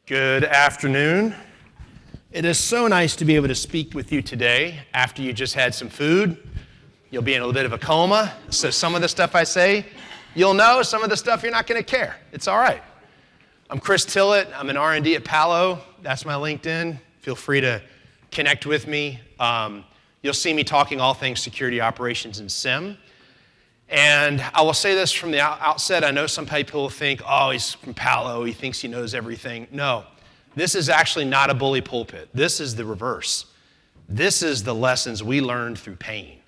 Good afternoon. It is so nice to be able to speak with you today after you just had some food. You'll be in a little bit of a coma, so some of the stuff I say, you'll know. Some of the stuff you're not going to care. It's all right. I'm Chris Tillett. I'm an R&D at Palo. That's my LinkedIn. Feel free to connect with me. You'll see me talking all things security operations and SIEM. And I will say this from the outset. I know some people think, oh, he's from Palo. He thinks he knows everything. No, this is actually not a bully pulpit. This is the reverse. This is the lessons we learned through pain.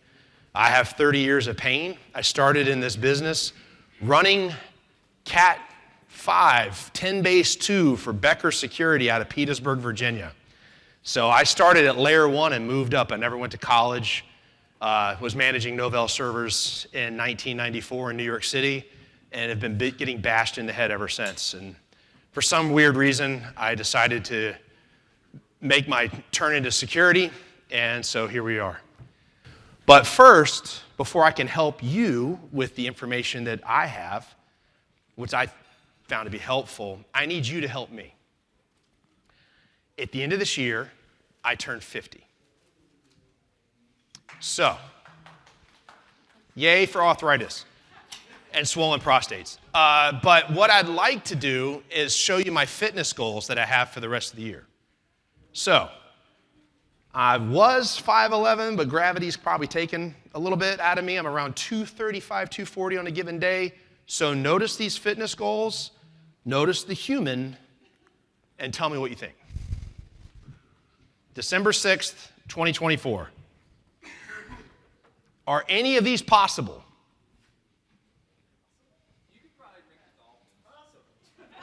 I have 30 years of pain. I started in this business running Cat 5, 10 base 2 for Becker Security out of Petersburg, Virginia. So I started at layer 1 and moved up. I never went to college. Was managing Novell servers in 1994 in New York City and have been getting bashed in the head ever since. And for some weird reason, I decided to make my turn into security, and so here we are. But first, before I can help you with the information that I have, which I found to be helpful, I need you to help me. At the end of this year, I turned 50. So, yay for arthritis and swollen prostates. But what I'd like to do is show you my fitness goals that I have for the rest of the year. So, I was 5'11", but gravity's probably taken a little bit out of me. I'm around 235, 240 on a given day. So notice these fitness goals, notice the human, and tell me what you think. December 6th, 2024. Are any of these possible? You could probably make it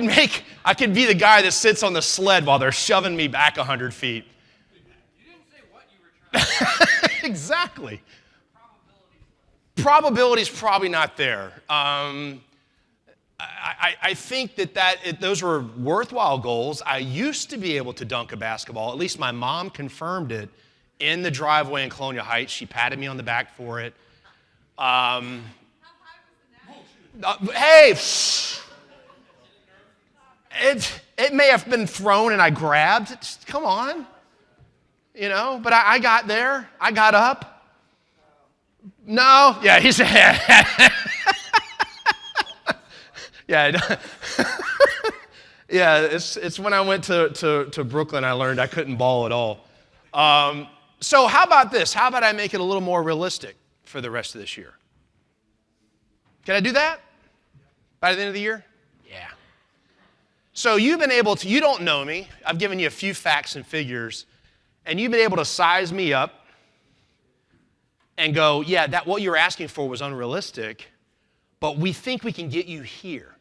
possible. I could be the guy that sits on the sled while they're shoving me back 100 feet. You didn't say what you were trying to do. Exactly. Probability's probably not there. I think that those were worthwhile goals. I used to be able to dunk a basketball. At least my mom confirmed it in the driveway in Colonial Heights. She patted me on the back for it. How high was the net? Hey, it may have been thrown and I grabbed. Come on. You know, but I got there. I got up. No. Yeah, he said. Yeah. Yeah, it's when I went to Brooklyn I learned I couldn't ball at all. So how about this? How about I make it a little more realistic for the rest of this year? Can I do that? By the end of the year? Yeah. So you've been able to, you don't know me. I've given you a few facts and figures, and you've been able to size me up and go, yeah, that what you're asking for was unrealistic, but we think we can get you here.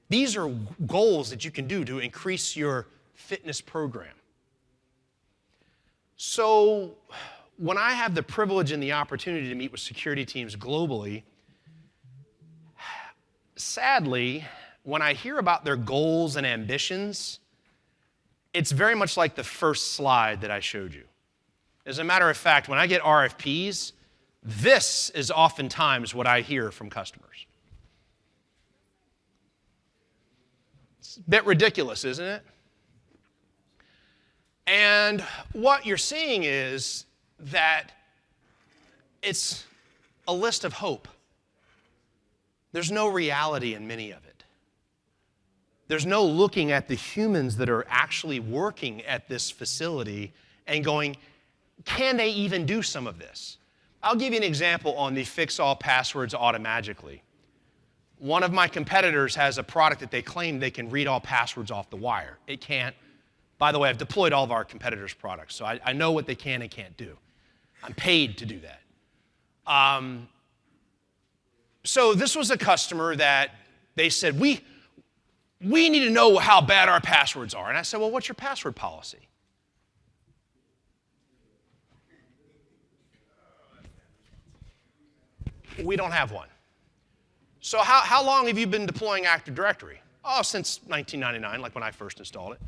These are goals that you can do to increase your fitness program. So when I have the privilege and the opportunity to meet with security teams globally, sadly, when I hear about their goals and ambitions, it's very much like the first slide that I showed you. As a matter of fact, when I get RFPs, this is oftentimes what I hear from customers. It's a bit ridiculous, isn't it? And what you're seeing is that it's a list of hope. There's no reality in many of it. There's no looking at the humans that are actually working at this facility and going, can they even do some of this? I'll give you an example on the fix all passwords automatically. One of my competitors has a product that they claim they can read all passwords off the wire. It can't. By the way, I've deployed all of our competitors' products, so I know what they can and can't do. I'm paid to do that. So this was a customer that they said, we need to know how bad our passwords are. And I said, well, what's your password policy? We don't have one. So how long have you been deploying Active Directory? Oh, since 1999, like when I first installed it.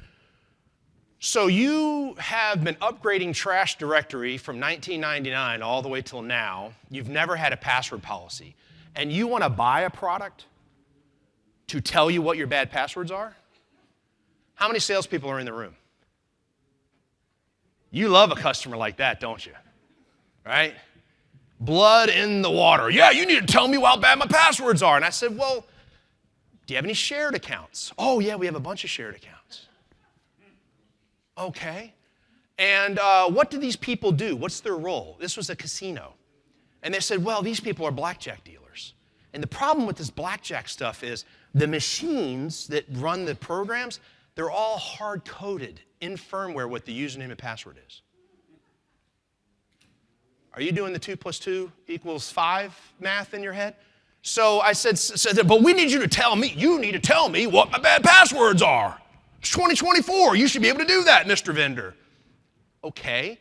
So you have been upgrading trash directory from 1999 all the way till now. You've never had a password policy. And you want to buy a product to tell you what your bad passwords are? How many salespeople are in the room? You love a customer like that, don't you? Right? Blood in the water. Yeah, you need to tell me how bad my passwords are. And I said, well, do you have any shared accounts? Oh, yeah, we have a bunch of shared accounts. Okay. And what do these people do? What's their role? This was a casino. And they said, well, these people are blackjack dealers. And the problem with this blackjack stuff is the machines that run the programs, they're all hard-coded in firmware what the username and password is. Are you doing the 2 + 2 = 5 math in your head? So I said, but we need you to tell me, what my bad passwords are. It's 2024, you should be able to do that, Mr. Vendor. Okay,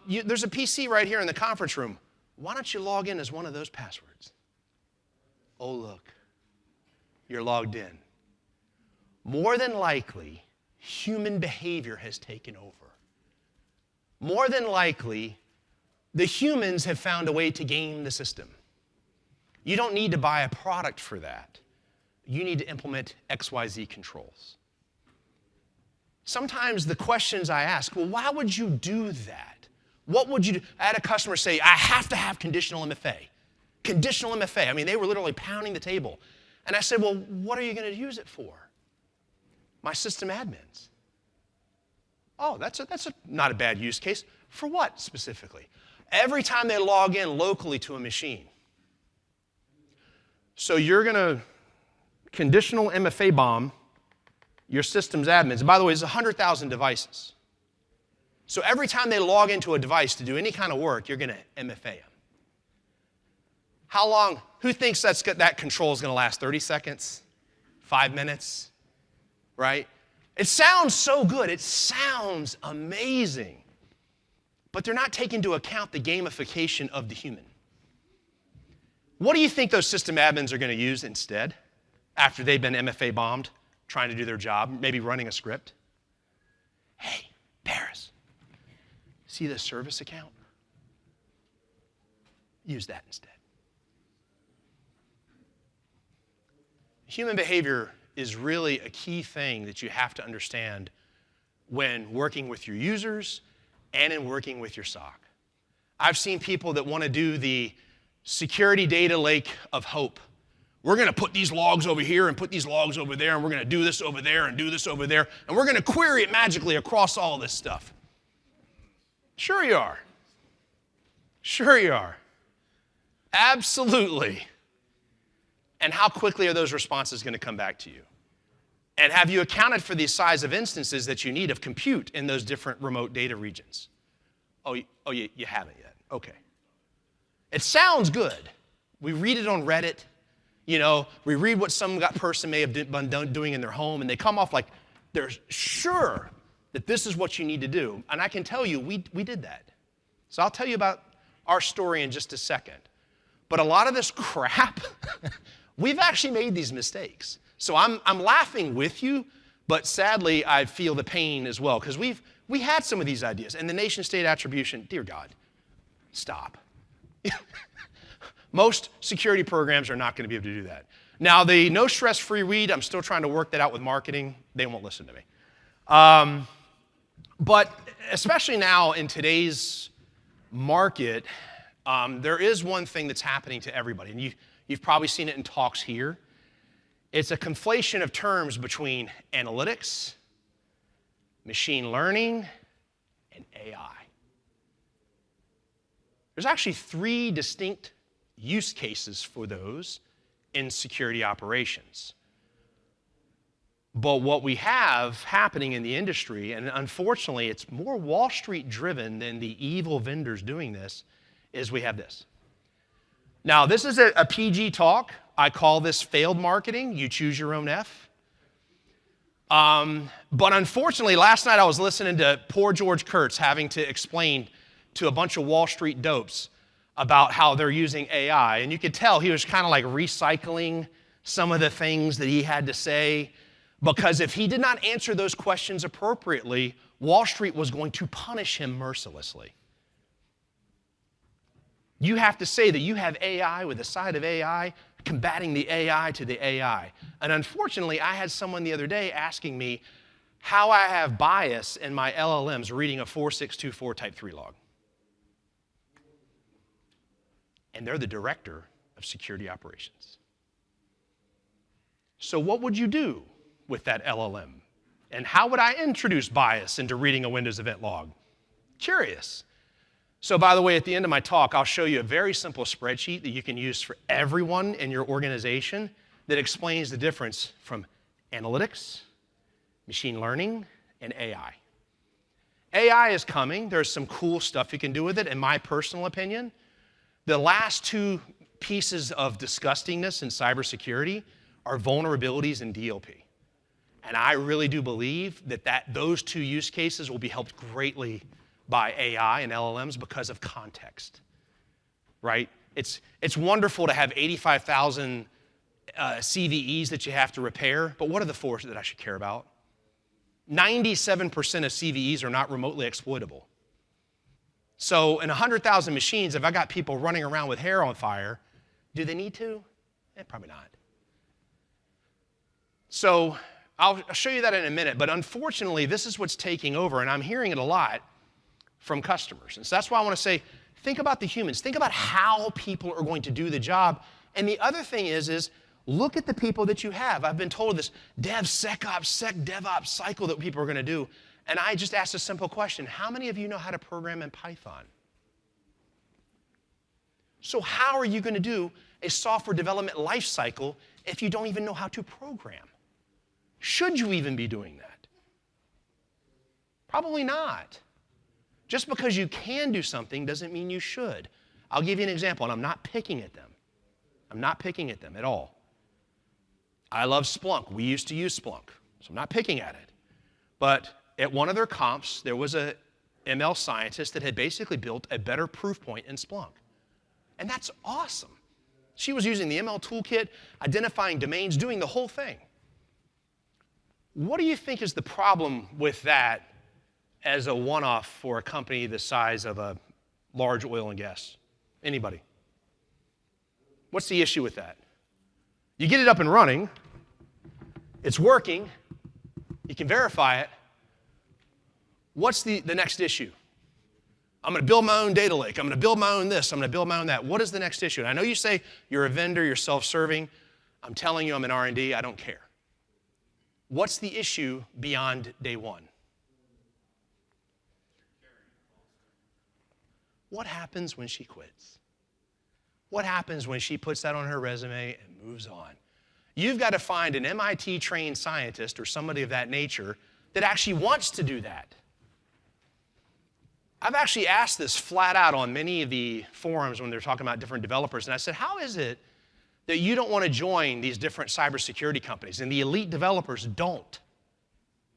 there's a PC right here in the conference room. Why don't you log in as one of those passwords? Oh, look, you're logged in. More than likely, human behavior has taken over. More than likely, the humans have found a way to game the system. You don't need to buy a product for that. You need to implement XYZ controls. Sometimes the questions I ask, well, why would you do that? What would you do? I had a customer say, I have to have conditional MFA. Conditional MFA. I mean, they were literally pounding the table. And I said, well, what are you going to use it for? My system admins. Oh, that's not a bad use case. For what specifically? Every time they log in locally to a machine. So you're going to conditional MFA bomb your system's admins. And by the way, it's 100,000 devices. So every time they log into a device to do any kind of work, you're going to MFA them. How long? Who thinks that control is going to last 30 seconds? 5 minutes? Right? It sounds so good. It sounds amazing. But they're not taking into account the gamification of the human. What do you think those system admins are going to use instead after they've been MFA bombed, trying to do their job, maybe running a script? Hey, Paris, see this service account? Use that instead. Human behavior is really a key thing that you have to understand when working with your users and in working with your SOC. I've seen people that want to do the security data lake of hope. We're going to put these logs over here and put these logs over there, and we're going to do this over there and do this over there, and we're going to query it magically across all this stuff. Sure you are. Sure you are. Absolutely. And how quickly are those responses going to come back to you? And have you accounted for the size of instances that you need of compute in those different remote data regions? Oh, you haven't yet. Okay. It sounds good. We read it on Reddit. You know, we read what some person may have been doing in their home, and they come off like they're sure that this is what you need to do. And I can tell you, we did that. So I'll tell you about our story in just a second. But a lot of this crap, we've actually made these mistakes. So I'm laughing with you, but sadly, I feel the pain as well, because we had some of these ideas. And the nation-state attribution, dear God, stop. Most security programs are not going to be able to do that. Now, the no stress-free read, I'm still trying to work that out with marketing. They won't listen to me. But especially now in today's market, there is one thing that's happening to everybody, and you've probably seen it in talks here. It's a conflation of terms between analytics, machine learning, and AI. There's actually 3 distinct use cases for those in security operations. But what we have happening in the industry, and unfortunately it's more Wall Street driven than the evil vendors doing this, is we have this. Now, this is a PG talk. I call this failed marketing. You choose your own F. But unfortunately, last night I was listening to poor George Kurtz having to explain to a bunch of Wall Street dopes about how they're using AI. And you could tell he was kind of like recycling some of the things that he had to say, because if he did not answer those questions appropriately, Wall Street was going to punish him mercilessly. You have to say that you have AI with a side of AI combating the AI to the AI. And unfortunately, I had someone the other day asking me how I have bias in my LLMs reading a 4624 type 3 log. And they're the director of security operations. So what would you do with that LLM? And how would I introduce bias into reading a Windows event log? Curious. So by the way, at the end of my talk, I'll show you a very simple spreadsheet that you can use for everyone in your organization that explains the difference from analytics, machine learning, and AI. AI is coming. There's some cool stuff you can do with it. In my personal opinion, the last two pieces of disgustingness in cybersecurity are vulnerabilities and DLP. And I really do believe that those two use cases will be helped greatly by AI and LLMs because of context, right? It's wonderful to have 85,000 CVEs that you have to repair, but what are the four that I should care about? 97% of CVEs are not remotely exploitable. So in 100,000 machines, if I got people running around with hair on fire, do they need to? Probably not. So I'll show you that in a minute, but unfortunately, this is what's taking over, and I'm hearing it a lot from customers. And so that's why I want to say, think about the humans. Think about how people are going to do the job. And the other thing is look at the people that you have. I've been told this DevSecOps, SecDevOps cycle that people are going to do. And I just asked a simple question. How many of you know how to program in Python? So how are you going to do a software development life cycle if you don't even know how to program? Should you even be doing that? Probably not. Just because you can do something doesn't mean you should. I'll give you an example, and I'm not picking at them. I'm not picking at them at all. I love Splunk. We used to use Splunk, so I'm not picking at it. But at one of their comps, there was a ML scientist that had basically built a better proof point in Splunk. And that's awesome. She was using the ML toolkit, identifying domains, doing the whole thing. What do you think is the problem with that as a one-off for a company the size of a large oil and gas? Anybody? What's the issue with that? You get it up and running, it's working, you can verify it. What's the next issue? I'm going to build my own data lake. I'm going to build my own this. I'm going to build my own that. What is the next issue? And I know you say you're a vendor, you're self-serving. I'm telling you I'm in R&D. I don't care. What's the issue beyond day one? What happens when she quits? What happens when she puts that on her resume and moves on? You've got to find an MIT-trained scientist or somebody of that nature that actually wants to do that. I've actually asked this flat out on many of the forums when they're talking about different developers, and I said, how is it that you don't want to join these different cybersecurity companies? And the elite developers don't.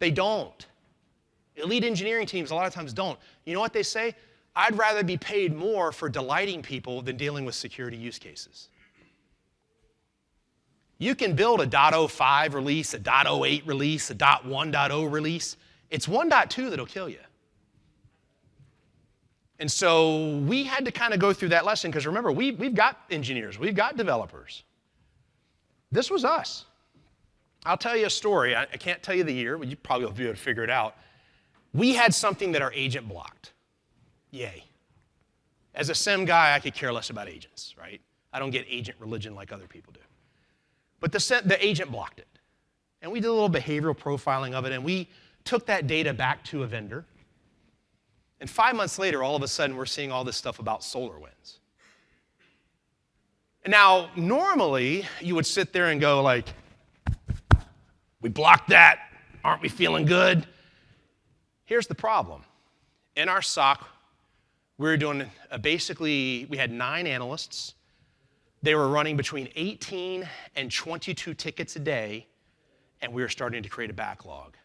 They don't. Elite engineering teams a lot of times don't. You know what they say? I'd rather be paid more for delighting people than dealing with security use cases. You can build a .05 release, a .08 release, a .1.0 release. It's 1.2 that'll kill you. And so we had to kind of go through that lesson because remember, we've got engineers, we've got developers. This was us. I'll tell you a story. I can't tell you the year, but you probably will be able to figure it out. We had something that our agent blocked. Yay. As a SIM guy, I could care less about agents, right? I don't get agent religion like other people do. But the agent blocked it. And we did a little behavioral profiling of it, and we took that data back to a vendor. And 5 months later, all of a sudden, we're seeing all this stuff about SolarWinds. And now, normally, you would sit there and go like, we blocked that. Aren't we feeling good? Here's the problem. In our SOC, we were doing basically, we had 9 analysts. They were running between 18 and 22 tickets a day, and we were starting to create a backlog.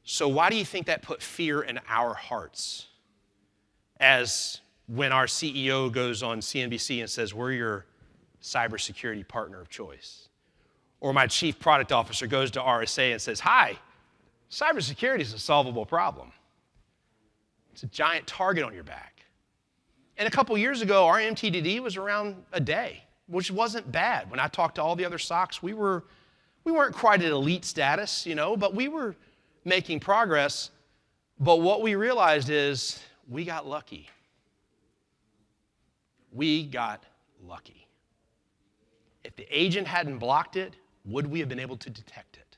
So why do you think that put fear in our hearts? As when our CEO goes on CNBC and says, we're your cybersecurity partner of choice. Or my chief product officer goes to RSA and says, hi, cybersecurity is a solvable problem. It's a giant target on your back. And a couple years ago, our MTDD was around a day. which wasn't bad. When I talked to all the other SOCs, we weren't quite at elite status, but we were making progress. But what we realized is we got lucky. We got lucky. If the agent hadn't blocked it, would we have been able to detect it?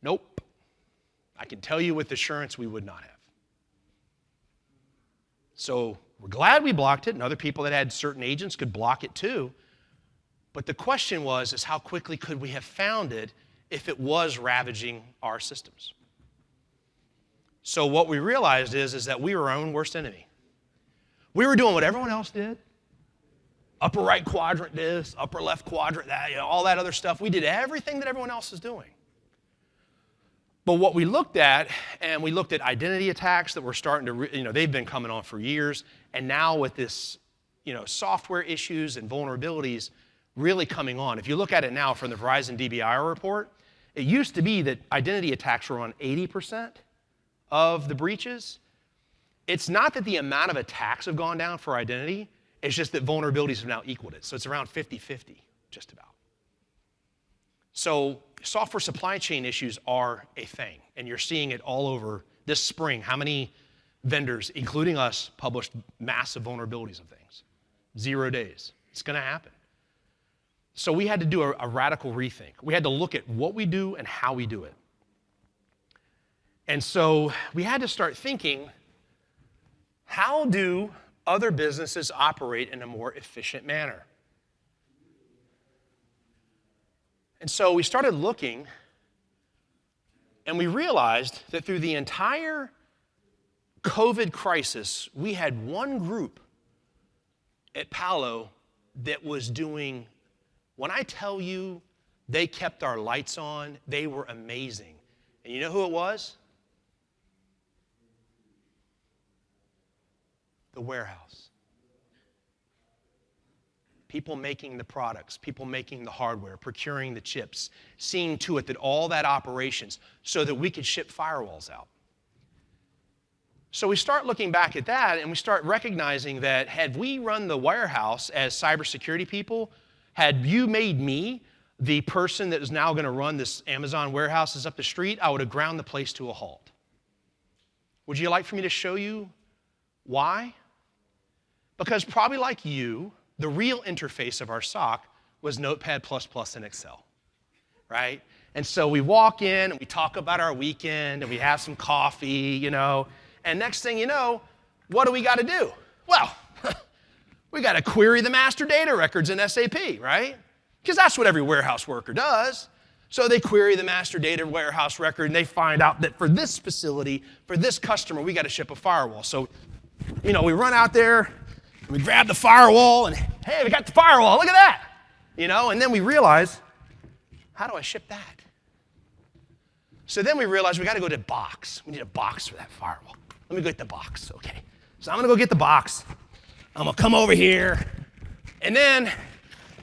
Nope. I can tell you with assurance we would not have. So we're glad we blocked it, and other people that had certain agents could block it too. But the question is how quickly could we have found it if it was ravaging our systems? So what we realized is that we were our own worst enemy. We were doing what everyone else did. Upper right quadrant this, upper left quadrant that, all that other stuff. We did everything that everyone else was doing. But what we looked at, and we looked at identity attacks that were starting to, they've been coming on for years, and now with this, software issues and vulnerabilities really coming on. If you look at it now from the Verizon DBIR report, it used to be that identity attacks were on 80% of the breaches. It's not that the amount of attacks have gone down for identity, it's just that vulnerabilities have now equaled it. So it's around 50-50, just about. So software supply chain issues are a thing, and you're seeing it all over this spring. How many vendors, including us, published massive vulnerabilities of things? 0 days. It's going to happen. So we had to do a radical rethink. We had to look at what we do and how we do it. And so we had to start thinking, how do other businesses operate in a more efficient manner? And so we started looking, and we realized that through the entire COVID crisis, we had one group at Palo that was doing, when I tell you they kept our lights on, they were amazing. And you know who it was? The warehouse. People making the products, people making the hardware, procuring the chips, seeing to it that all that operations so that we could ship firewalls out. So we start looking back at that, and we start recognizing that had we run the warehouse as cybersecurity people, had you made me the person that is now going to run this Amazon warehouses up the street, I would have ground the place to a halt. Would you like for me to show you why? Because probably like you, the real interface of our SOC was Notepad++ and Excel, right? And so we walk in, and we talk about our weekend, and we have some coffee, and next thing you know, what do we got to do? Well, we got to query the master data records in SAP, right? Because that's what every warehouse worker does. So they query the master data warehouse record, and they find out that for this facility, for this customer, we got to ship a firewall. So, we run out there, and we grab the firewall, and hey, we got the firewall, look at that. And then we realize, how do I ship that? So then we realize we got to go to box. We need a box for that firewall. Let me go get the box, okay. So I'm going to go get the box. I'm going to come over here, and then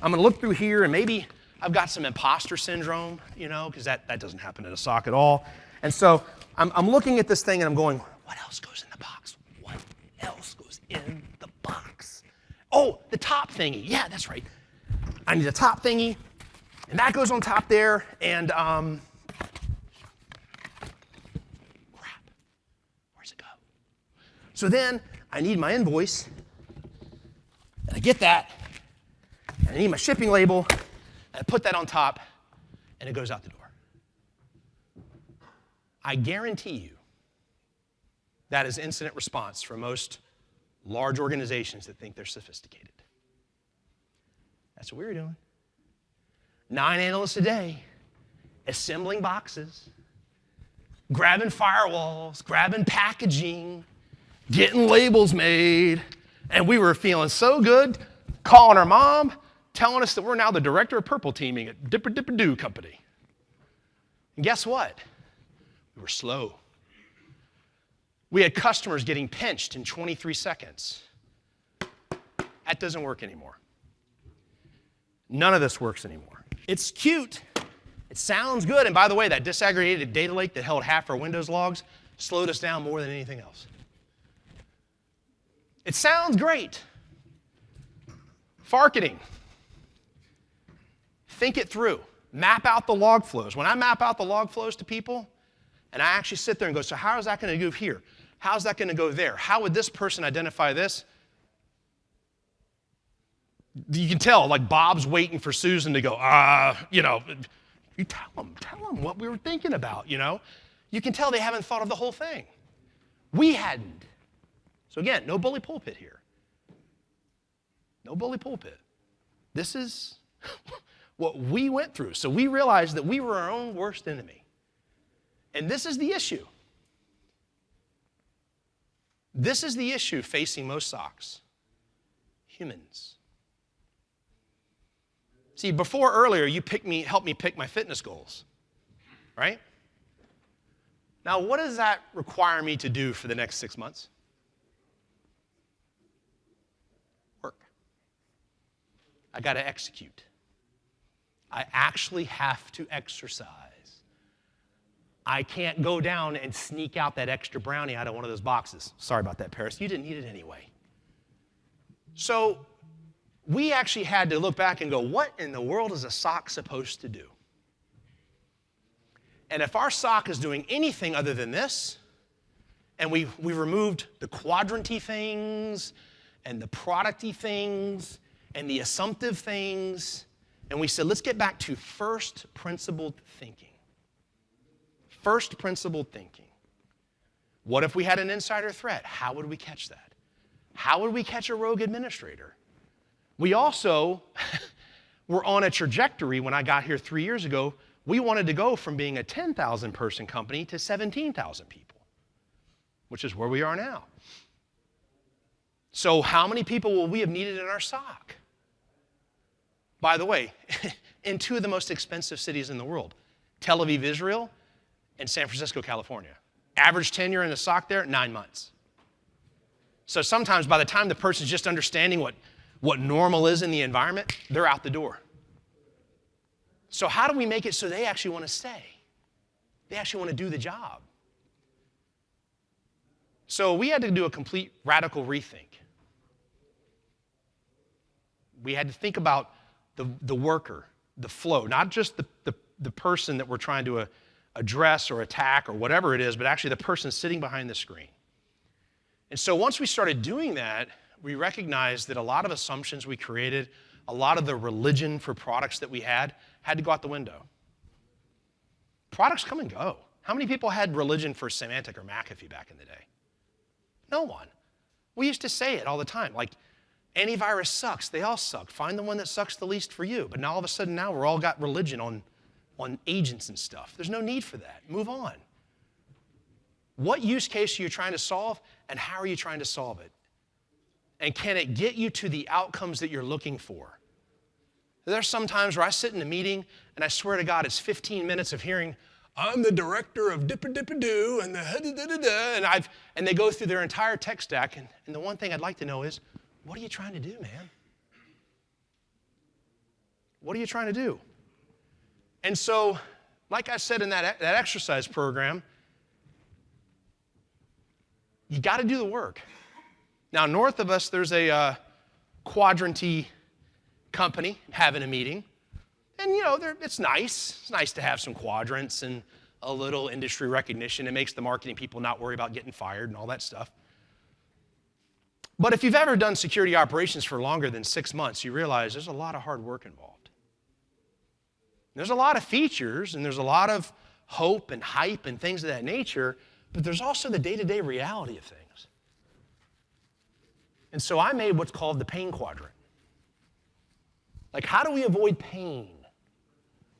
I'm going to look through here, and maybe I've got some imposter syndrome, because that doesn't happen in a SOC at all. And so I'm looking at this thing, and I'm going, what else goes in the box? What else goes in the box? Oh, the top thingy. Yeah, that's right. I need a top thingy, and that goes on top there, and crap. Where's it go? So then I need my invoice, and I get that, and I need my shipping label, and I put that on top, and it goes out the door. I guarantee you that is incident response for most large organizations that think they're sophisticated. That's what we were doing. 9 analysts a day, assembling boxes, grabbing firewalls, grabbing packaging, getting labels made, and we were feeling so good, calling our mom, telling us that we're now the director of purple teaming at Dipper Dipper Doo Company. And guess what? We were slow. We had customers getting pinched in 23 seconds. That doesn't work anymore. None of this works anymore. It's cute. It sounds good. And by the way, that disaggregated data lake that held half our Windows logs slowed us down more than anything else. It sounds great. Farketing. Think it through. Map out the log flows. When I map out the log flows to people, and I actually sit there and go, so how is that going to go here? How's that going to go there? How would this person identify this? You can tell, like Bob's waiting for Susan to go, you tell them what we were thinking about, You can tell they haven't thought of the whole thing. We hadn't. So again, no bully pulpit here. No bully pulpit. This is what we went through. So we realized that we were our own worst enemy. And this is the issue. This is the issue facing most SOCs. Humans. See, earlier, you helped me pick my fitness goals, right? Now, what does that require me to do for the next 6 months? Work. I got to execute. I actually have to exercise. I can't go down and sneak out that extra brownie out of one of those boxes. Sorry about that, Paris. You didn't need it anyway. So we actually had to look back and go, what in the world is a SOC supposed to do? And if our SOC is doing anything other than this, and we removed the quadranty things, and the producty things, and the assumptive things, and we said, let's get back to first principled thinking. First principled thinking. What if we had an insider threat? How would we catch that? How would we catch a rogue administrator? We also were on a trajectory when I got here 3 years ago. We wanted to go from being a 10,000 person company to 17,000 people, which is where we are now. So how many people will we have needed in our SOC? By the way, in two of the most expensive cities in the world, Tel Aviv, Israel, and San Francisco, California. Average tenure in the SOC there, 9 months. So sometimes by the time the person's just understanding what normal is in the environment, they're out the door. So how do we make it so they actually want to stay? They actually want to do the job. So we had to do a complete radical rethink. We had to think about the worker, the flow, not just the person that we're trying to address or attack or whatever it is, but actually the person sitting behind the screen. And so once we started doing that, we recognized that a lot of assumptions we created, a lot of the religion for products that we had to go out the window. Products come and go. How many people had religion for Symantec or McAfee back in the day? No one. We used to say it all the time, like, antivirus sucks, they all suck. Find the one that sucks the least for you. But now all of a sudden now we're all got religion on agents and stuff. There's no need for that. Move on. What use case are you trying to solve, and how are you trying to solve it? And can it get you to the outcomes that you're looking for? There's some times where I sit in a meeting, and I swear to God, it's 15 minutes of hearing, I'm the director of Dipper-Dipper-Doo, and the da-da-da-da, and they go through their entire tech stack, and the one thing I'd like to know is, what are you trying to do, man? What are you trying to do? And so, like I said in that exercise program, you got to do the work. Now, north of us, there's a quadranty company having a meeting. And, it's nice. It's nice to have some quadrants and a little industry recognition. It makes the marketing people not worry about getting fired and all that stuff. But if you've ever done security operations for longer than 6 months, you realize there's a lot of hard work involved. There's a lot of features, and there's a lot of hope and hype and things of that nature, but there's also the day-to-day reality of things. And so I made what's called the pain quadrant. Like, how do we avoid pain?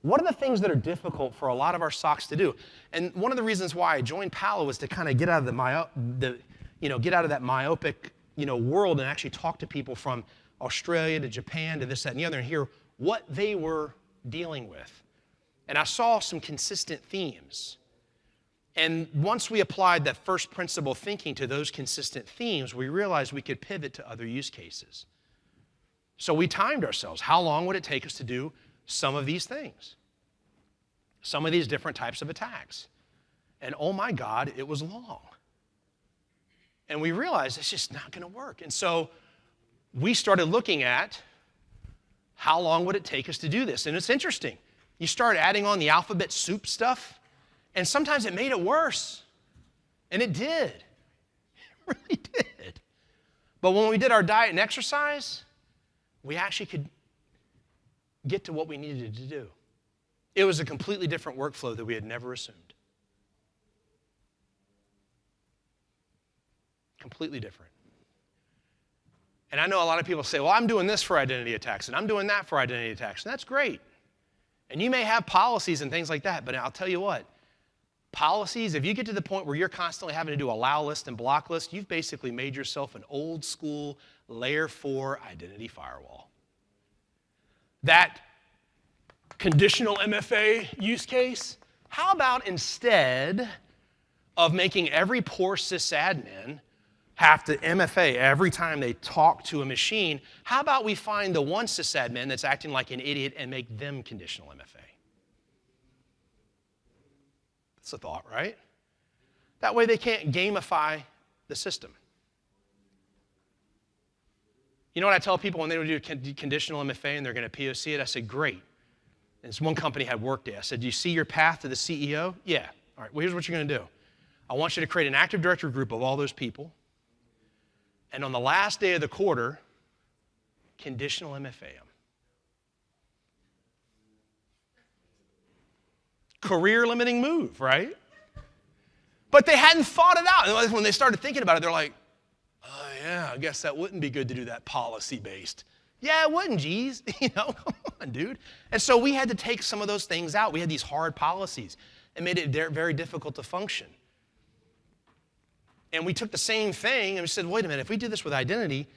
What are the things that are difficult for a lot of our SOCs to do? And one of the reasons why I joined Palo was to kind of get out of get out of that myopic world and actually talk to people from Australia to Japan to this, that, and the other, and hear what they were dealing with. And I saw some consistent themes. And once we applied that first principle thinking to those consistent themes, we realized we could pivot to other use cases. So we timed ourselves. How long would it take us to do some of these things? Some of these different types of attacks. And oh my God, it was long. And we realized it's just not going to work. And so we started looking at how long would it take us to do this? And it's interesting. You start adding on the alphabet soup stuff, and sometimes it made it worse. And it did. It really did. But when we did our diet and exercise, we actually could get to what we needed to do. It was a completely different workflow that we had never assumed. Completely different. And I know a lot of people say, well, I'm doing this for identity attacks, and I'm doing that for identity attacks, and that's great. And you may have policies and things like that, but I'll tell you what, policies, if you get to the point where you're constantly having to do allow list and block list, you've basically made yourself an old school layer 4 identity firewall. That conditional MFA use case, how about instead of making every poor sysadmin have to MFA every time they talk to a machine, how about we find the one sysadmin that's acting like an idiot and make them conditional MFA? That's a thought, right? That way they can't gamify the system. You know what I tell people when they do conditional MFA and they're going to POC it? I said, great. And this one company had Workday. I said, do you see your path to the CEO? Yeah. All right, well, here's what you're going to do. I want you to create an Active Directory group of all those people. And on the last day of the quarter, conditional MFA them. Career limiting move, right? But they hadn't thought it out. And when they started thinking about it, they're like, oh yeah, I guess that wouldn't be good to do that policy-based. Yeah, it wouldn't, geez. Come on, dude. And so we had to take some of those things out. We had these hard policies. It made it very difficult to function. And we took the same thing and we said, wait a minute, if we do this with identity,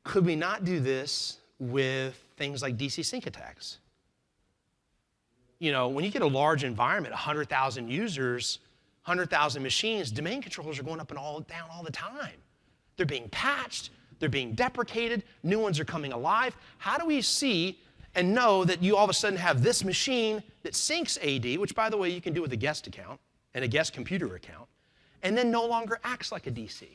could we not do this with things like DC sync attacks? When you get a large environment, 100,000 users, 100,000 machines, domain controllers are going up and down all the time. They're being patched, they're being deprecated, new ones are coming alive. How do we see and know that you all of a sudden have this machine that syncs AD, which by the way, you can do with a guest account and a guest computer account, and then no longer acts like a DC?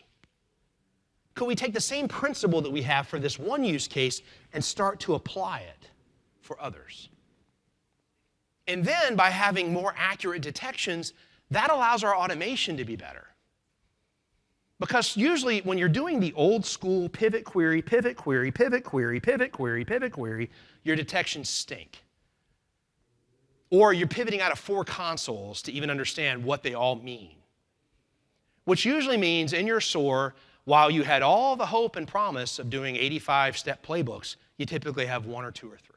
Could we take the same principle that we have for this one use case and start to apply it for others? And then by having more accurate detections, that allows our automation to be better. Because usually when you're doing the old school pivot query, pivot query, pivot query, pivot query, pivot query, your detections stink. Or you're pivoting out of 4 consoles to even understand what they all mean. Which usually means in your SOAR, while you had all the hope and promise of doing 85-step playbooks, you typically have 1 or 2 or 3.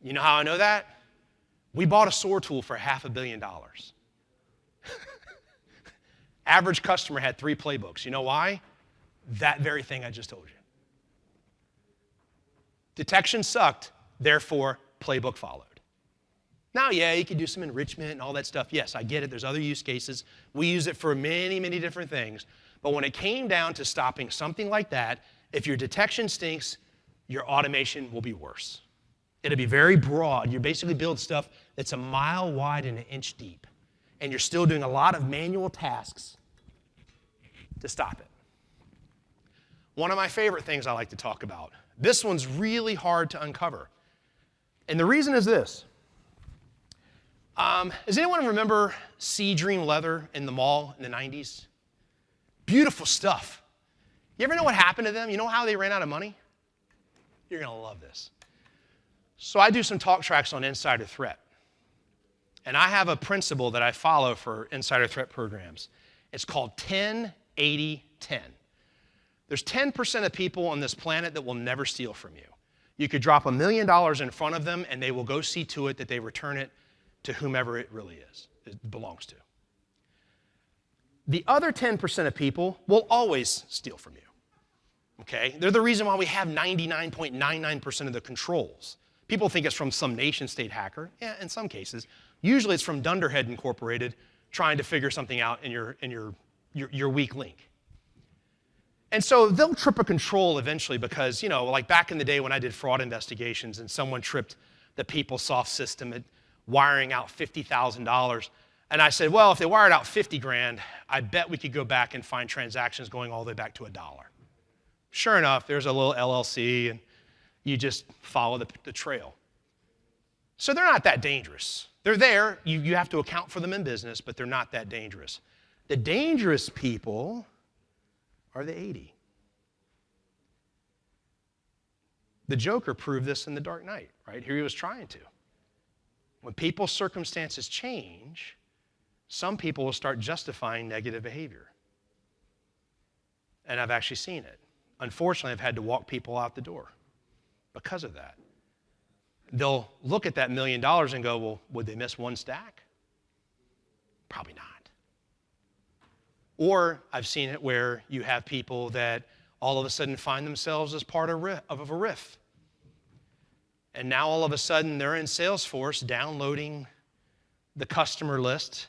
You know how I know that? We bought a SOAR tool for $500 million. Average customer had 3 playbooks. You know why? That very thing I just told you. Detection sucked, therefore playbook followed. Now, yeah, you can do some enrichment and all that stuff. Yes, I get it. There's other use cases. We use it for many, many different things. But when it came down to stopping something like that, if your detection stinks, your automation will be worse. It'll be very broad. You basically build stuff that's a mile wide and 1 inch deep. And you're still doing a lot of manual tasks to stop it. One of my favorite things I like to talk about. This one's really hard to uncover. And the reason is this. Does anyone remember Sea Dream leather in the mall in the 90s? Beautiful stuff. You ever know what happened to them? You know how they ran out of money? You're going to love this. So I do some talk tracks on insider threat. And I have a principle that I follow for insider threat programs. It's called 10-80-10. There's 10% of people on this planet that will never steal from you. You could drop $1 million in front of them and they will go see to it that they return it to whomever it really is, it belongs to. The other 10% of people will always steal from you. Okay? They're the reason why we have 99.99% of the controls. People think it's from some nation-state hacker. Yeah, in some cases. Usually it's from Dunderhead Incorporated trying to figure something out in your weak link. And so they'll trip a control eventually because, like back in the day when I did fraud investigations and someone tripped the PeopleSoft system at wiring out $50,000. And I said, well, if they wired out 50 grand, I bet we could go back and find transactions going all the way back to $1. Sure enough, there's a little LLC, and you just follow the trail. So they're not that dangerous. They're there. You have to account for them in business, but they're not that dangerous. The dangerous people are the 80. The Joker proved this in The Dark Knight, right? Here he was trying to. When people's circumstances change, some people will start justifying negative behavior. And I've actually seen it. Unfortunately, I've had to walk people out the door because of that. They'll look at that $1 million and go, well, would they miss one stack? Probably not. Or I've seen it where you have people that all of a sudden find themselves as part of a RIF. And now all of a sudden they're in Salesforce downloading the customer list,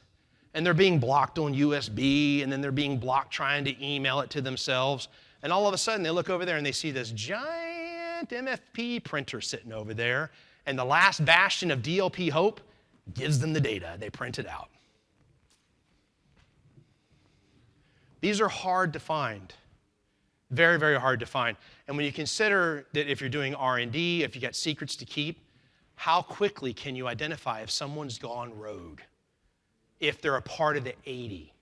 and they're being blocked on USB, and then they're being blocked trying to email it to themselves. And all of a sudden they look over there and they see this giant MFP printer sitting over there, and the last bastion of DLP hope gives them the data. They print it out. These are hard to find. Very, very hard to find. And when you consider that if you're doing R&D, if you got secrets to keep, how quickly can you identify if someone's gone rogue? If they're a part of the 80.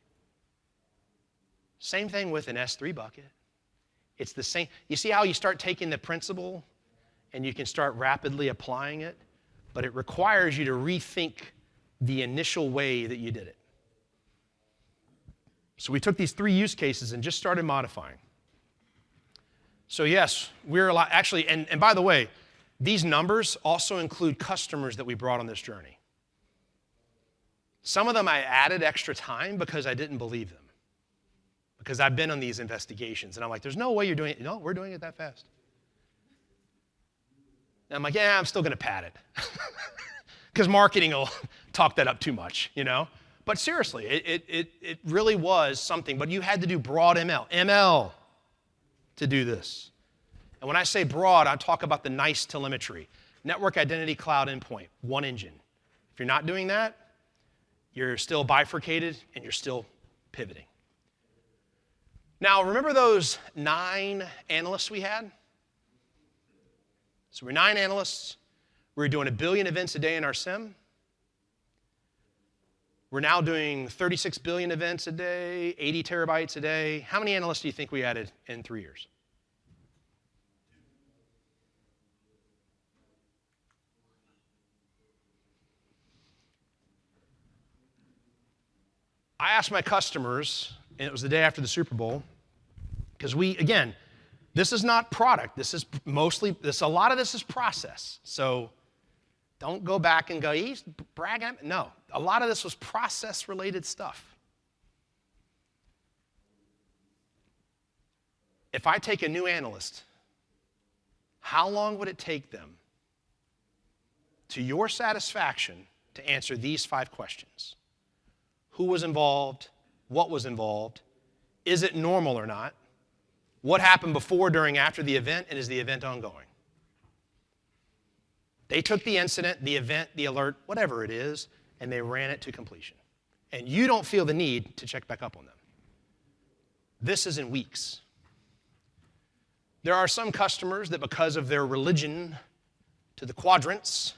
Same thing with an S3 bucket. It's the same. You see how you start taking the principle and you can start rapidly applying it, but it requires you to rethink the initial way that you did it. So we took these 3 use cases and just started modifying. So yes, we're a lot, actually, and by the way, these numbers also include customers that we brought on this journey. Some of them I added extra time because I didn't believe them. Because I've been on these investigations, and I'm like, there's no way you're doing it. No, we're doing it that fast. And I'm like, yeah, I'm still going to pad it. Because marketing will talk that up too much, you know? But seriously, it really was something. But you had to do broad ML to do this. And when I say broad, I talk about the nice telemetry. Network Identity Cloud Endpoint, one engine. If you're not doing that, you're still bifurcated and you're still pivoting. Now, remember those 9 analysts we had? So we're 9 analysts. We're doing 1 billion events a day in our SIM. We're now doing 36 billion events a day, 80 terabytes a day. How many analysts do you think we added in 3 years? I asked my customers, and it was the day after the Super Bowl, because again, this is not product. This is mostly, a lot of this is process. So don't go back and go, he's bragging. No, a lot of this was process-related stuff. If I take a new analyst, how long would it take them, to your satisfaction, to answer these 5 questions? Who was involved? What was involved? Is it normal or not? What happened before, during, after the event, and is the event ongoing? They took the incident, the event, the alert, whatever it is, and they ran it to completion. And you don't feel the need to check back up on them. This is in weeks. There are some customers that, because of their religion to the quadrants,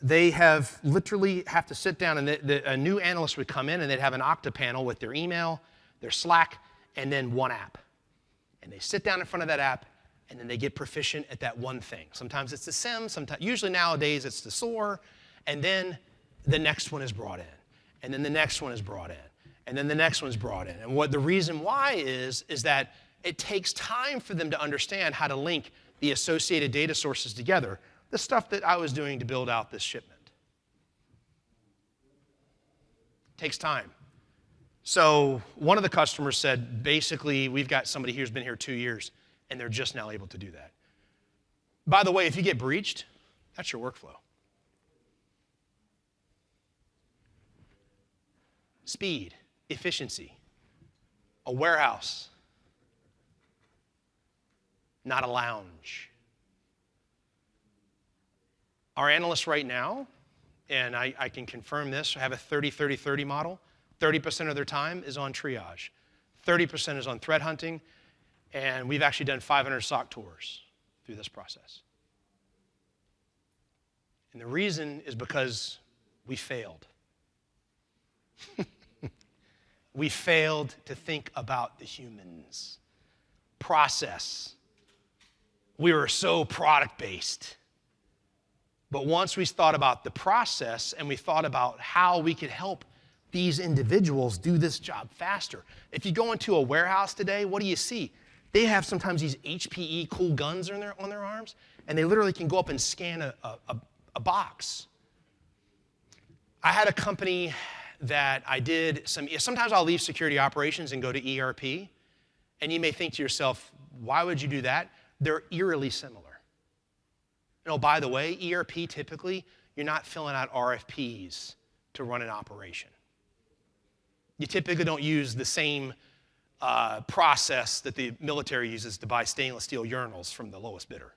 they have literally have to sit down, and a new analyst would come in and they'd have an Okta panel with their email, their Slack, and then one app. And they sit down in front of that app, and then they get proficient at that one thing. Sometimes it's the SIM, usually nowadays it's the SOAR, and then the next one is brought in. And then the next one is brought in. And then the next one's brought in. And what the reason why is that it takes time for them to understand how to link the associated data sources together. The stuff that I was doing to build out this shipment. Takes time. So one of the customers said, basically, we've got somebody here who's been here 2 years, and they're just now able to do that. By the way, if you get breached, that's your workflow. Speed, efficiency, a warehouse, not a lounge. Our analysts right now, and I can confirm this, have a 30-30-30 model. 30% of their time is on triage. 30% is on threat hunting. And we've actually done 500 SOC tours through this process. And the reason is because we failed. We failed to think about the humans. Process. We were so product-based. But once we thought about the process and we thought about how we could help these individuals do this job faster. If you go into a warehouse today, what do you see? They have sometimes these HPE cool guns on their arms, and they literally can go up and scan a box. I had a company that I did sometimes I'll leave security operations and go to ERP, and you may think to yourself, why would you do that? They're eerily similar. By the way, ERP typically, you're not filling out RFPs to run an operation. You typically don't use the same process that the military uses to buy stainless steel urinals from the lowest bidder.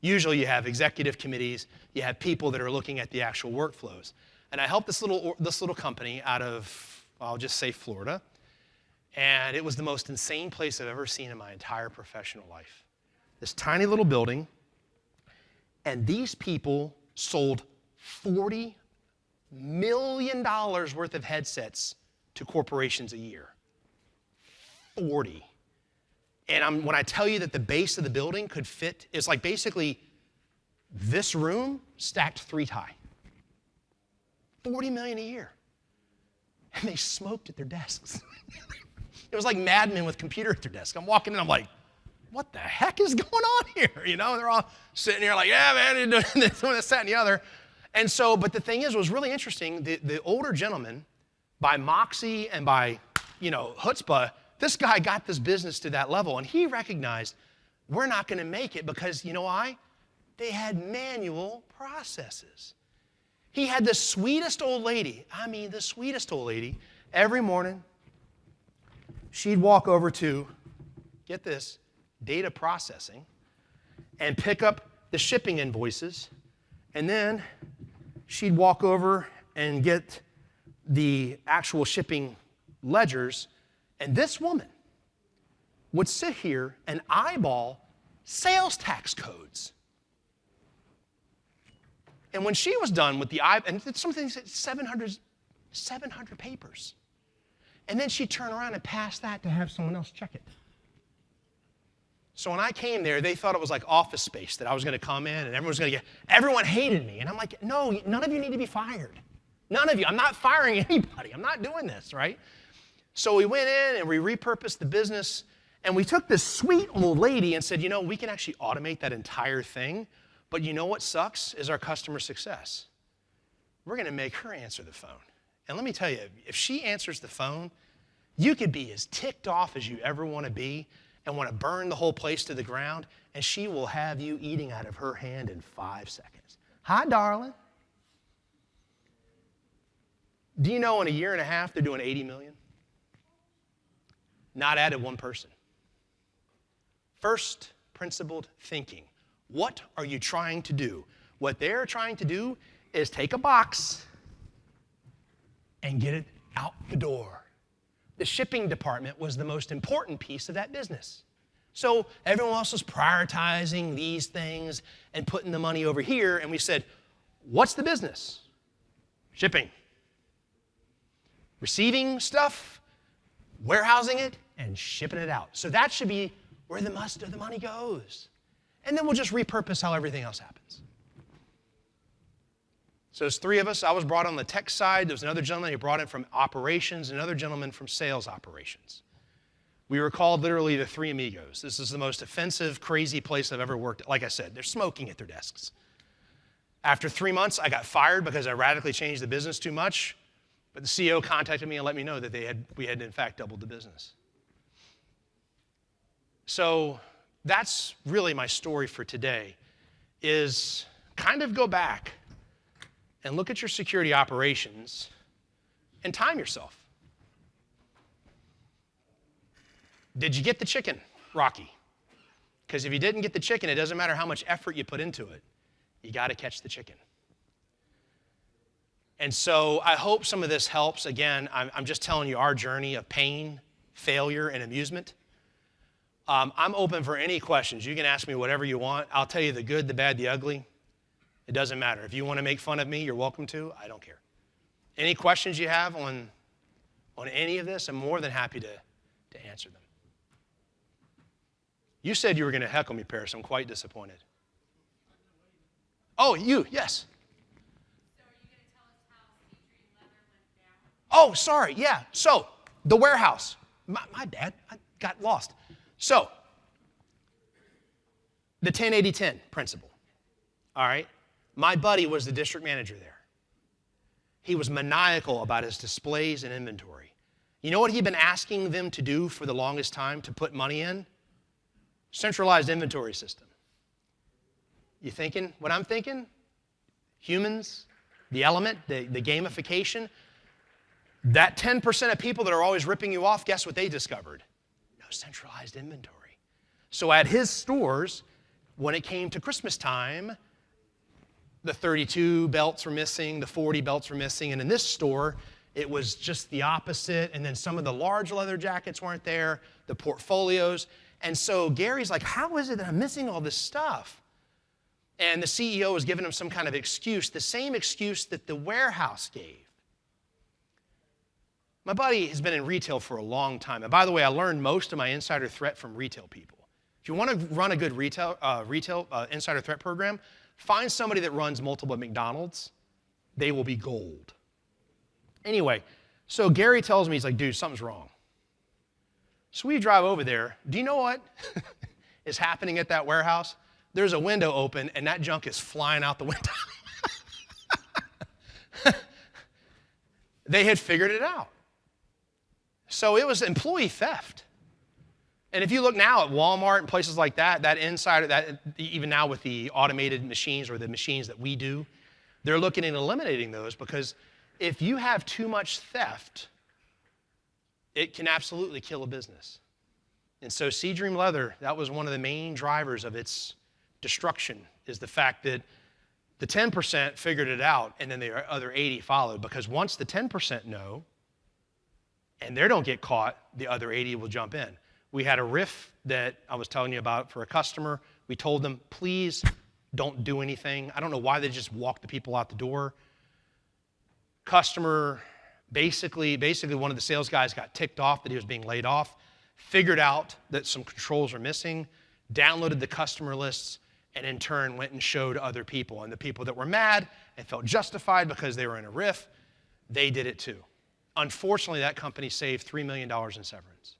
Usually you have executive committees, you have people that are looking at the actual workflows. And I helped this little company out of, I'll just say Florida, and it was the most insane place I've ever seen in my entire professional life. This tiny little building, and these people sold $40 million worth of headsets to corporations a year. 40. And when I tell you that the base of the building could fit, it's like basically this room stacked 3 high. 40 million a year. And they smoked at their desks. It was like Mad Men with computer at their desk. I'm walking in, I'm like, what the heck is going on here? They're all sitting here like, yeah, man, you're doing this, that, and the other. And so, but the thing is, what was really interesting, the older gentleman, by moxie and by, chutzpah, this guy got this business to that level, and he recognized we're not going to make it because, you know why? They had manual processes. He had the sweetest old lady, every morning, she'd walk over to, get this, data processing, and pick up the shipping invoices, and then she'd walk over and get the actual shipping ledgers, and this woman would sit here and eyeball sales tax codes. And when she was done with and it's something 700 papers. And then she'd turn around and pass that to have someone else check it. So when I came there, they thought it was like Office Space, that I was going to come in and everyone hated me. And I'm like, no, none of you need to be fired. None of you. I'm not firing anybody. I'm not doing this, right? So we went in and we repurposed the business, and we took this sweet old lady and said, we can actually automate that entire thing, but you know what sucks is our customer success. We're going to make her answer the phone. And let me tell you, if she answers the phone, you could be as ticked off as you ever want to be and want to burn the whole place to the ground, and she will have you eating out of her hand in 5 seconds. Hi, darling. Do you know in a year and a half they're doing 80 million? Not added one person. First principled thinking. What are you trying to do? What they're trying to do is take a box and get it out the door. The shipping department was the most important piece of that business. So everyone else was prioritizing these things and putting the money over here, and we said, what's the business? Shipping. Receiving stuff, warehousing it, and shipping it out. So that should be where the most of the money goes. And then we'll just repurpose how everything else happens. So there's 3 of us. I was brought on the tech side. There was another gentleman who brought in from operations, another gentleman from sales operations. We were called literally the 3 amigos. This is the most offensive, crazy place I've ever worked at. Like I said, they're smoking at their desks. After 3 months, I got fired because I radically changed the business too much. But the CEO contacted me and let me know that we had in fact doubled the business. So that's really my story for today, is kind of go back and look at your security operations and time yourself. Did you get the chicken, Rocky? Because if you didn't get the chicken, it doesn't matter how much effort you put into it. You got to catch the chicken. And so I hope some of this helps. Again, I'm just telling you our journey of pain, failure, and amusement. I'm open for any questions. You can ask me whatever you want. I'll tell you the good, the bad, the ugly. It doesn't matter. If you want to make fun of me, you're welcome to. I don't care. Any questions you have on any of this, I'm more than happy to answer them. You said you were going to heckle me, Paris. I'm quite disappointed. Oh, you, yes. So are you going to tell us how Seadream Leather went down? Oh, sorry, yeah. So, the warehouse. My bad, I got lost. So, the 10-80-10 principle, all right? My buddy was the district manager there. He was maniacal about his displays and inventory. You know what he'd been asking them to do for the longest time to put money in? Centralized inventory system. You thinking what I'm thinking? Humans, the element, the gamification. That 10% of people that are always ripping you off, guess what they discovered? No centralized inventory. So at his stores, when it came to Christmas time, the 32 belts were missing, the 40 belts were missing, and in this store, it was just the opposite, and then some of the large leather jackets weren't there, the portfolios. And so Gary's like, how is it that I'm missing all this stuff? And the CEO was giving him some kind of excuse, the same excuse that the warehouse gave. My buddy has been in retail for a long time. And by the way, I learned most of my insider threat from retail people. If you want to run a good retail insider threat program, find somebody that runs multiple at McDonald's. They will be gold. Anyway, so Gary tells me, he's like, dude, something's wrong. So we drive over there. Do you know what is happening at that warehouse? There's a window open, and that junk is flying out the window. They had figured it out. So it was employee theft. And if you look now at Walmart and places like that, that insider, that even now with the automated machines or the machines that we do, they're looking at eliminating those because if you have too much theft, it can absolutely kill a business. And so Seadream Leather, that was one of the main drivers of its destruction, is the fact that the 10% figured it out and then the other 80 followed, because once the 10% know and they don't get caught, the other 80 will jump in. We had a riff that I was telling you about for a customer. We told them, please don't do anything. I don't know why they just walked the people out the door. Customer, basically one of the sales guys got ticked off that he was being laid off, figured out that some controls are missing, downloaded the customer lists, and in turn went and showed other people. And the people that were mad and felt justified because they were in a riff, they did it too. Unfortunately, that company saved $3 million in severance.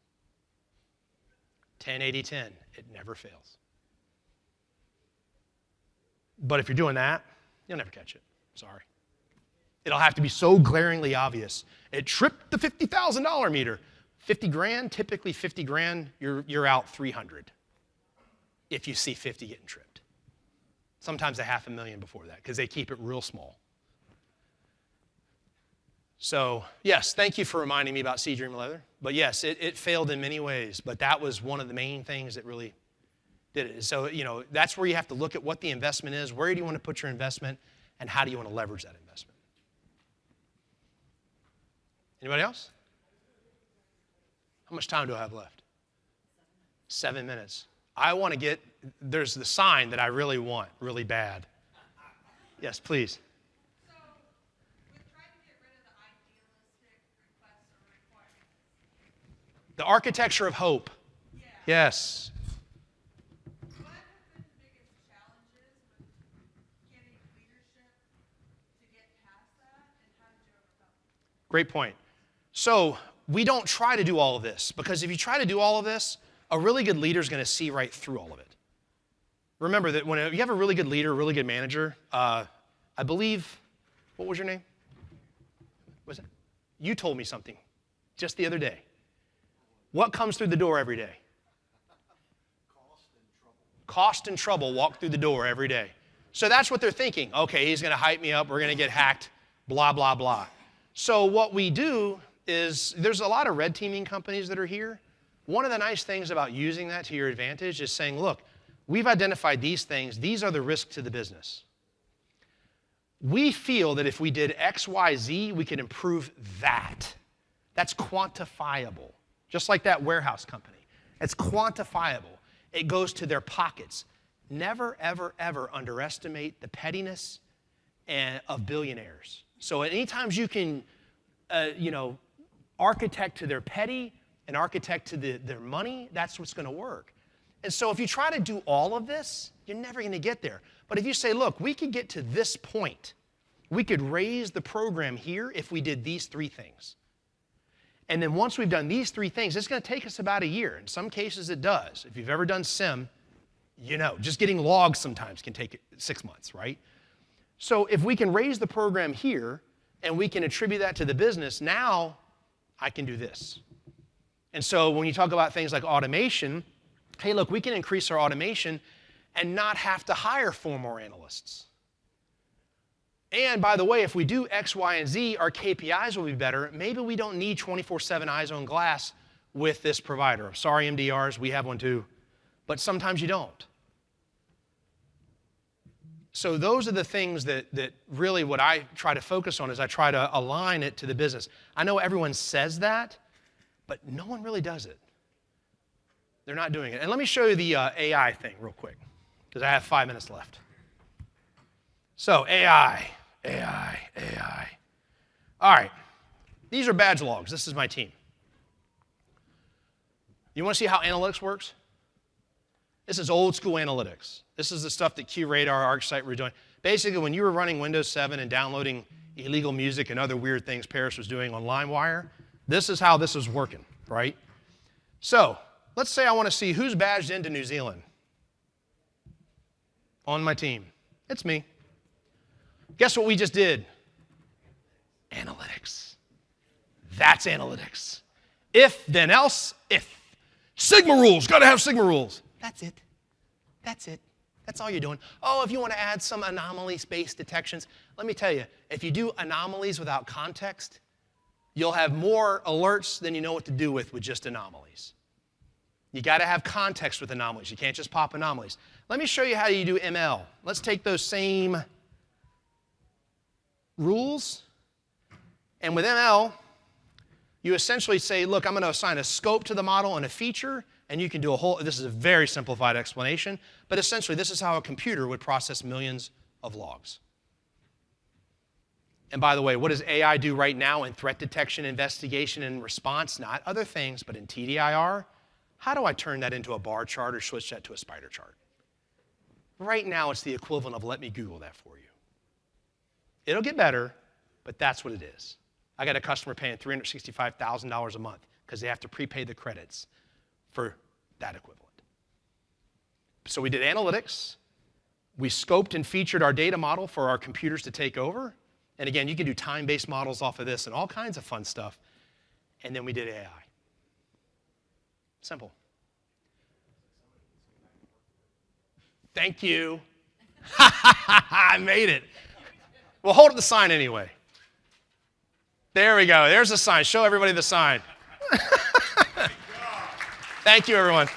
10-80-10, it never fails. But if you're doing that, you'll never catch it. Sorry. It'll have to be so glaringly obvious. It tripped the $50,000 meter. 50 grand, typically 50 grand, you're out 300 if you see 50 getting tripped. Sometimes $500,000 before that because they keep it real small. So, yes, thank you for reminding me about Seadream Leather. But yes, it failed in many ways, but that was one of the main things that really did it. So, that's where you have to look at what the investment is, where do you want to put your investment, and how do you want to leverage that investment. Anybody else? How much time do I have left? 7 minutes. I want to there's the sign that I really want, really bad. Yes, please. So, we've tried to get rid of the idealistic requests or requirements. The architecture of hope. Yeah. Yes. What have been the biggest challenges with getting leadership to get past that, and how did you overcome it? Great point. So we don't try to do all of this, because if you try to do all of this, a really good leader is going to see right through all of it. Remember that when you have a really good leader, a really good manager, I believe, what was your name? Was it? You told me something just the other day. What comes through the door every day? Cost and trouble walk through the door every day. So that's what they're thinking. Okay, he's going to hype me up. We're going to get hacked, blah, blah, blah. So what we do is there's a lot of red teaming companies that are here. One of the nice things about using that to your advantage is saying, look, we've identified these things. These are the risks to the business. We feel that if we did X, Y, Z, we could improve that. That's quantifiable, just like that warehouse company. It's quantifiable. It goes to their pockets. Never, ever, ever underestimate the pettiness of billionaires. So anytime you can, architect to their petty and architect to their money, that's what's going to work. And so if you try to do all of this, you're never going to get there. But if you say, look, we could get to this point, we could raise the program here if we did these 3 things. And then once we've done these 3 things, it's going to take us about a year. In some cases, it does. If you've ever done sim, just getting logs sometimes can take 6 months, right? So if we can raise the program here and we can attribute that to the business, now I can do this. And so when you talk about things like automation, hey, look, we can increase our automation and not have to hire 4 more analysts. And by the way, if we do X, Y, and Z, our KPIs will be better. Maybe we don't need 24/7 eyes on glass with this provider. Sorry, MDRs, we have one too. But sometimes you don't. So those are the things that really what I try to focus on is I try to align it to the business. I know everyone says that, but no one really does it. They're not doing it. And let me show you the AI thing real quick, because I have 5 minutes left. So AI. All right, these are badge logs. This is my team. You want to see how analytics works? This is old school analytics. This is the stuff that QRadar, ArcSight were doing. Basically, when you were running Windows 7 and downloading illegal music and other weird things Paris was doing on LimeWire, this is how this was working, right? So let's say I want to see who's badged into New Zealand on my team. It's me. Guess what we just did? Analytics. That's analytics. If, then else, if. Sigma rules, got to have Sigma rules. That's it. That's it. That's all you're doing. Oh, if you want to add some anomaly-based detections, let me tell you, if you do anomalies without context, you'll have more alerts than you know what to do with just anomalies. You got to have context with anomalies. You can't just pop anomalies. Let me show you how you do ML. Let's take those same rules, and with ML, you essentially say, look, I'm going to assign a scope to the model and a feature, and you can do this is a very simplified explanation, but essentially this is how a computer would process millions of logs. And by the way, what does AI do right now in threat detection, investigation, and response? Not other things, but in TDIR, how do I turn that into a bar chart or switch that to a spider chart? Right now, it's the equivalent of let me Google that for you. It'll get better, but that's what it is. I got a customer paying $365,000 a month because they have to prepay the credits for that equivalent. So we did analytics. We scoped and featured our data model for our computers to take over. And again, you can do time-based models off of this and all kinds of fun stuff. And then we did AI. Simple. Thank you. I made it. Well, hold up the sign anyway. There we go. There's the sign. Show everybody the sign. Thank you, everyone.